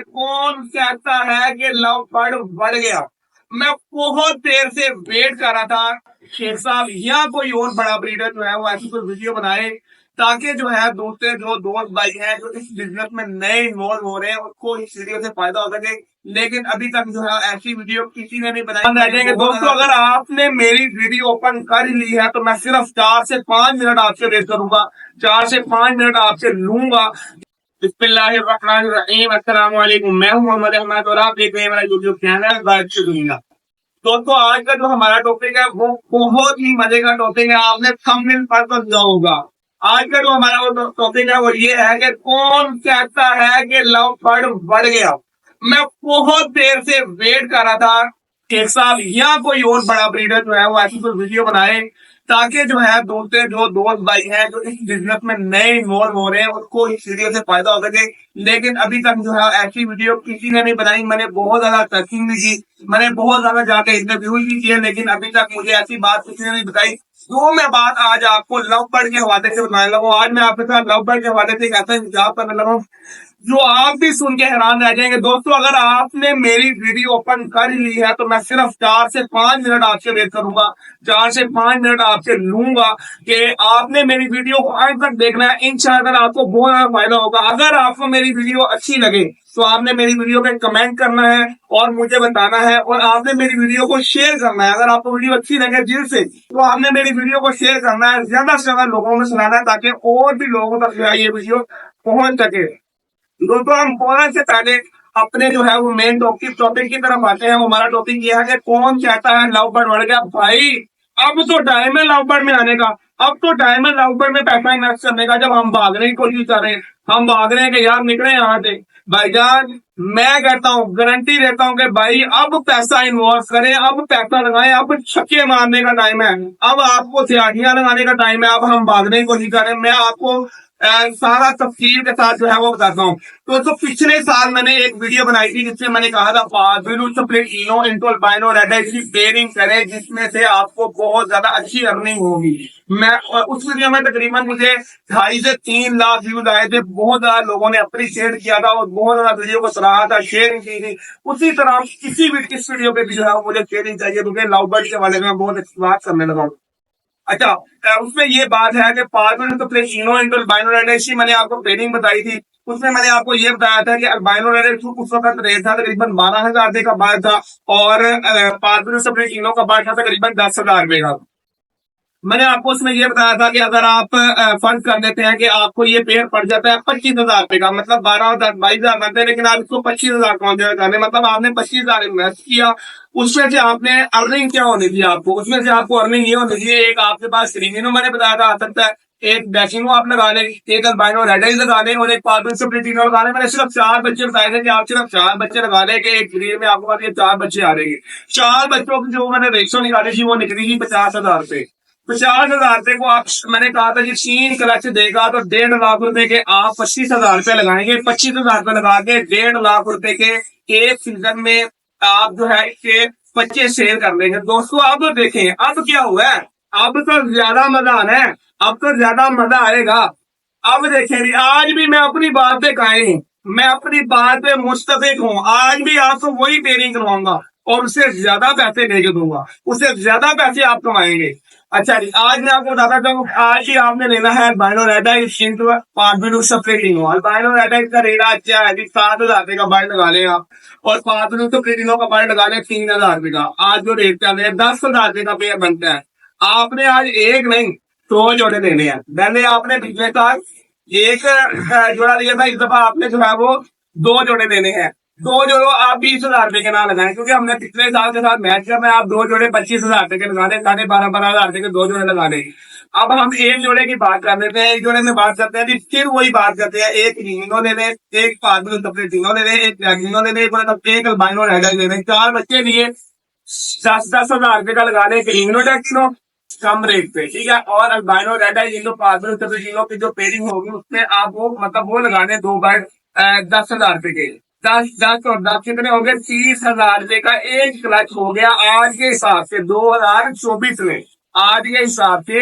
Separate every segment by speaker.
Speaker 1: कौन कहता है कि लव बर्ड बढ़ गया। मैं बहुत देर से वेट कर रहा था शेख साहब या कोई और बड़ा ब्रीडर जो है वो ऐसी कोई वीडियो बनाए ताकि जो है दूसरे जो दोस्त भाई हैं जो इस बिजनेस में नए इन्वॉल्व हो रहे हैं उनको इस वीडियो से फायदा हो सके। लेकिन अभी तक जो है ऐसी वीडियो किसी ने नहीं बनाई। रह जाएंगे दोस्तों, अगर आपने मेरी वीडियो ओपन कर ली है तो मैं सिर्फ 4 से 5 मिनट आपसे वेट करूंगा, 4 से 5 मिनट आपसे लूंगा। बिस्मिल्लाहिर्रहमानिर्रहीम, अस्सलाम वालेकुम। मैं हूं मोहम्मद अहमद और आप देख रहे हैं मेरा यूट्यूब चैनल गाइड से दुनिया। दोस्तों आज का जो हमारा टॉपिक है वो बहुत ही मजे का टॉपिक है, आपने थंबनेल पर तो दिया होगा। आज का जो हमारा वो टॉपिक है वो ये है कि कौन कहता है कि लव बर्ड बढ़ गया। मैं बहुत देर से वेट कर रहा था शेख साहब या कोई और बड़ा ब्रीडर जो है वो ऐसी कोई वीडियो बनाए ताकि जो है दूसरे जो दोस्त भाई हैं जो इस बिजनेस में नए इन्वॉल्व हो रहे हैं उनको इस वीडियो से फायदा हो सके। लेकिन अभी तक जो है ऐसी वीडियो किसी ने नहीं बनाई। मैंने बहुत ज्यादा सर्चिंग भी की, मैंने बहुत ज्यादा जाके इंटरव्यू भी किए, लेकिन अभी तक मुझे ऐसी बात किसी ने नहीं बताई। तो मैं बात आज आपको लव बर्ड के हवाले से बताने लगा। आज मैं आपके साथ लव बर्ड के हवाले से एक ऐसा हिसाब करने लगा जो आप भी सुन के हैरान रह जाएंगे। दोस्तों अगर आपने मेरी वीडियो ओपन कर ली है तो मैं सिर्फ 4 से 5 मिनट आपसे वेट करूंगा, 4 से 5 मिनट आपसे लूंगा कि आपने मेरी वीडियो को अंत तक देखना है। इंशाअल्लाह आपको बहुत ज्यादा फायदा होगा। अगर आपको मेरी वीडियो अच्छी लगे तो आपने मेरी वीडियो पे कमेंट करना है और मुझे बताना है, और आपने मेरी वीडियो को शेयर करना है। अगर आपको वीडियो अच्छी लगे दिल से तो आपने मेरी वीडियो को शेयर करना है, ज्यादा से ज्यादा लोगों में सुनाना है ताकि और भी लोगों तक ये वीडियो पहुंच सके। दोस्तों हम पहुंचने से पहले अपने जो है वो मेन टॉपिक की तरफ आते हैं। हमारा टॉपिक ये है कि कौन कहता है लव बर्ड बढ़ गया। भाई अब तो टाइम है लव बर्ड में आने का, अब तो टाइम है लव बर्ड में पैसा इन्वेस्ट करने का। जब हम भागने की कोशिश कर रहे हैं, हम भाग रहे हैं कि यार निकले यहाँ से, भाईजान मैं कहता हूँ गारंटी देता हूँ कि भाई अब पैसा इन्वेस्ट करें, अब पैसा लगाएं, अब छक्के मारने का टाइम है, अब आपको सियाड़ियां लगाने का टाइम है। अब हम भागने की कोशिश कर रहे हैं। मैं आपको सारा तफसील के साथ जो है वो बताता हूँ। तो पिछले साल मैंने एक वीडियो बनाई थी जिसमें मैंने कहा था पेयरिंग करें जिसमें से आपको बहुत ज्यादा अच्छी अर्निंग होगी। मैं उस वीडियो में तकरीबन मुझे 2.5 से 3 लाख व्यूज आए थे। बहुत ज्यादा लोगों ने अप्रिशिएट किया था और बहुत ज्यादा वीडियो को सराहा था, शेयरिंग की थी। उसी तरह इस वीडियो पे भी जो है मुझे शेयरिंग चाहिए क्योंकि लव बर्ड के बारे में बहुत अच्छी बात करने लगा हूँ। अच्छा उसमें ये बात है कि मैंने आपको ट्रेनिंग बताई थी। उसमें मैंने आपको ये बताया था कि अल्बाइनो रेड उस वक्त रेट था तकरीबन 12,000 का बार था और पार्टनर का बार था तकरीबन 10,000 रुपए का। मैंने आपको उसमें ये बताया था कि अगर आप फर्ज कर देते हैं कि आपको ये पेयर पड़ जाता है 25,000 रुपए का, मतलब 12,000 22,000 बनते हैं, लेकिन आप इसको 25,000 काउंट करने, मतलब आपने 25,000 इन्वेस्ट किया। उसमें से आपने अर्निंग क्या होनी थी आपको, उसमें से आपको अर्निंग ये होनी चाहिए, एक आपके पास क्रीमिनो मैंने बताया था आ सकता है, एक डैशिंगो आप लगा लें, एक अल्बाइनो रेड आइज लगा लें और एक पार्टनर लगा लें। मैंने सिर्फ 4 बच्चे बताए थे कि आप सिर्फ 4 बच्चे लगा लें कि एक ग्रीन में आपको पास ये 4 बच्चे आ रहेंगे। 4 बच्चों की जो मैंने रेशो निकाली थी वो निकली थी 50,000 रुपए। 50,000 रुपए को आप, मैंने कहा था कि 3 क्लच देगा तो 1.5 लाख रुपए के आप 25,000 रुपए लगाएंगे। 25,000 रुपए लगा के 1.5 लाख रुपए के एक सीजन में आप जो है इसके बच्चे सेल कर लेंगे। दोस्तों अब तो देखें अब क्या हुआ है, अब तो ज्यादा मजा आना है, अब तो ज्यादा मजा आएगा। अब देखें आज भी मैं अपनी बात पे कायम हूँ, मैं अपनी बात पे मुस्तफिक हूँ। आज भी आपको वही ट्रेनिंग करवाऊंगा और उससे ज्यादा पैसे लेके दूंगा, उससे ज्यादा पैसे आप कमाएंगे। अच्छा जी आज मैं आपको बताता हूँ, आज ही आपने लेना है अल्बाइनो रेड आइज का रेट अच्छा है जी 7,000 रुपए का बाइट लगा लें आप, और पार्बिनो का बाइट लगा लें 3,000 रुपए का। आज जो रेट चल रहे हैं 10,000 रुपए का पेयर बनता है। आपने आज एक नहीं 2 जोड़े देने हैं। पहले आपने पिछले साल एक जोड़ा लिया था, इस दफा आपने जो है वो 2 जोड़े देने हैं। 2 जोड़ो आप 20,000 रुपए के ना लगाएं क्योंकि हमने पिछले साल के साथ मैच किया। मैं आप 2 जोड़े 25,000 रुपए के लगा दें, 12,500 रुपए के 2 जोड़े लगा दें। अब हम एक जोड़े की बात कर लेते हैं, एक जोड़े में बात करते हैं, फिर वही बात करते हैं। एक रिंगो ले लें, एक पार्बिनो ले लें, एक रिंगो ले लें, एक अल्बाइनो रेड ले लें। 4 बच्चे लिए 10,000 रुपए का लगा लें रिंगो टैक्सनो कम रेट पे, ठीक है। और अल्बाइनो रेड पार्बिनो की जो पेयरिंग होगी उसमें आप वो मतलब वो लगाने 2 बार 10,000 रुपए के। 10 और 10 कितने हो गए 30,000 रुपए का एक क्लच हो गया आज के हिसाब से 2024 में। आज के हिसाब से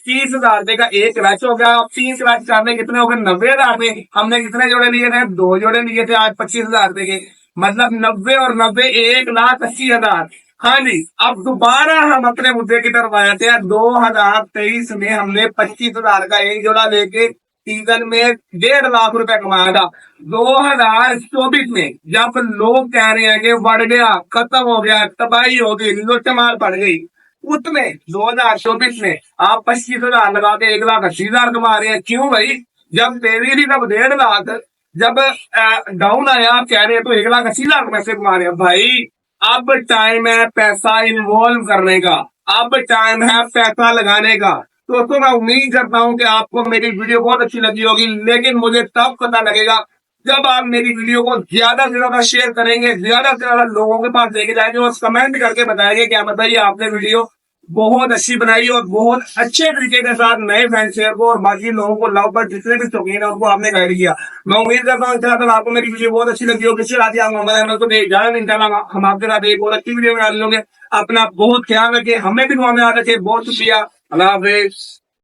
Speaker 1: 30,000 रुपए का एक क्लच हो गया। 3 क्लच करने कितने हो गए? 90,000 रुपए। हमने कितने जोड़े लिए थे? 2 जोड़े लिए थे आज 25,000 रुपए के। मतलब 90 और 90 1,80,000। हाँ जी, अब दोबारा हम अपने मुद्दे की तरफ आए थे। 2023 में हमने 25,000 का एक जोड़ा लेके सीजन में 1.5 लाख रुपए कमाया था। 2024 में जब लोग कह रहे हैं कि बढ़ गया, खत्म हो गया, तबाही हो गई, लुट मार पड़ गई, उसमें 2024 में आप 25,000 लगा के 1,80,000 कमा रहे हैं। क्यों भाई? जब तेरी थी तब 1.5 लाख, जब डाउन आया आप कह रहे हैं तो 1,80,000 पैसे कमा रहे हैं। भाई अब टाइम है पैसा इन्वॉल्व करने का, अब टाइम है पैसा लगाने का। दोस्तों मैं उम्मीद करता हूं कि आपको मेरी वीडियो बहुत अच्छी लगी होगी, लेकिन मुझे तब पता लगेगा जब आप मेरी वीडियो को ज्यादा से ज्यादा शेयर करेंगे, ज्यादा से ज्यादा लोगों के पास लेके जाएंगे और कमेंट करके बताएंगे क्या बताइए आपने वीडियो बहुत अच्छी बनाई और बहुत अच्छे तरीके के साथ नए फैन शेयर को और बाकी लोगों को लव पर जितने भी शौकीन है उनको आपने गाइड किया। मैं उम्मीद करता हूँ इतना आपको मेरी वीडियो बहुत अच्छी लगी होगी। इसके साथ ही आप मोहम्मद अहमद को इजाजत, इंशाल्लाह हम आपके साथ एक बहुत अच्छी वीडियो बना लेंगे। अपना बहुत ख्याल रखें, हमें भी दुआ में याद रखें। बहुत शुक्रिया, अल्लाह हाफिज।